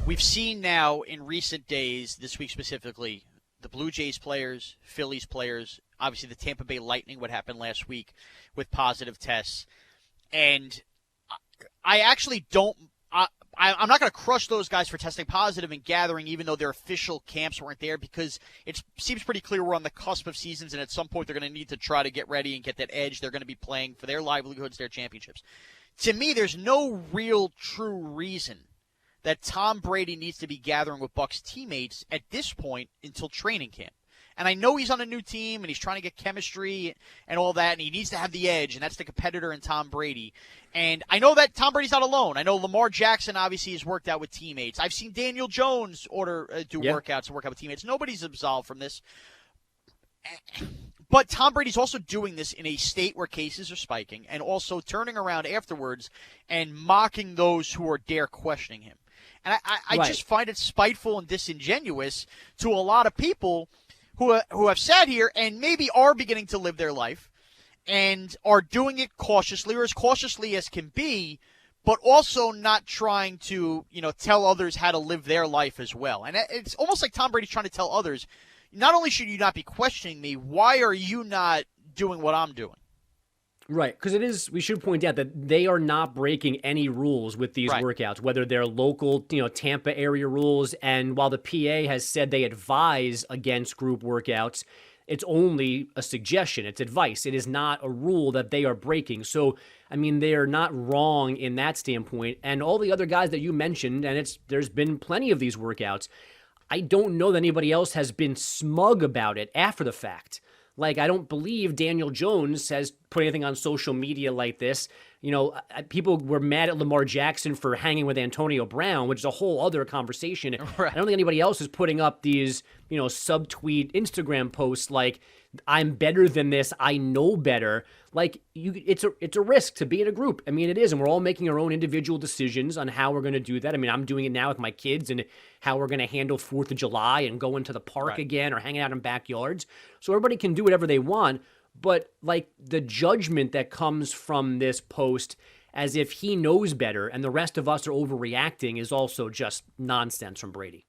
we've seen now in recent days, this week specifically, the Blue Jays players, Phillies players, obviously the Tampa Bay Lightning, what happened last week with positive tests. And I actually don't I'm not going to crush those guys for testing positive and gathering, even though their official camps weren't there, because it seems pretty clear we're on the cusp of seasons, and at some point they're going to need to try to get ready and get that edge. They're going to be playing for their livelihoods, their championships. To me, there's no real true reason that Tom Brady needs to be gathering with Bucs teammates at this point until training camp. And I know he's on a new team, and he's trying to get chemistry and all that, and he needs to have the edge, and that's the competitor in Tom Brady. And I know that Tom Brady's not alone. I know Lamar Jackson obviously has worked out with teammates. I've seen Daniel Jones do workouts and work out with teammates. Nobody's absolved from this. But Tom Brady's also doing this in a state where cases are spiking, and also turning around afterwards and mocking those who are dare questioning him. And I just find it spiteful and disingenuous to a lot of people who have sat here and maybe are beginning to live their life and are doing it cautiously, or as cautiously as can be, but also not trying to, tell others how to live their life as well. And it's almost like Tom Brady's trying to tell others, not only should you not be questioning me, why are you not doing what I'm doing? Right, because we should point out that they are not breaking any rules with these workouts, whether they're local, Tampa area rules. And while the PA has said they advise against group workouts, it's only a suggestion. It's advice. It is not a rule that they are breaking. So, I mean, they're not wrong in that standpoint. And all the other guys that you mentioned, and there's been plenty of these workouts, I don't know that anybody else has been smug about it after the fact. Like, I don't believe Daniel Jones has put anything on social media like this. People were mad at Lamar Jackson for hanging with Antonio Brown, which is a whole other conversation. Right. I don't think anybody else is putting up these, subtweet Instagram posts like, I'm better than this, I know better. Like, it's a risk to be in a group. I mean, it is, and we're all making our own individual decisions on how we're going to do that. I mean, I'm doing it now with my kids and how we're going to handle 4th of July and going to the park again or hanging out in backyards. So everybody can do whatever they want. But, like, the judgment that comes from this post as if he knows better and the rest of us are overreacting is also just nonsense from Brady.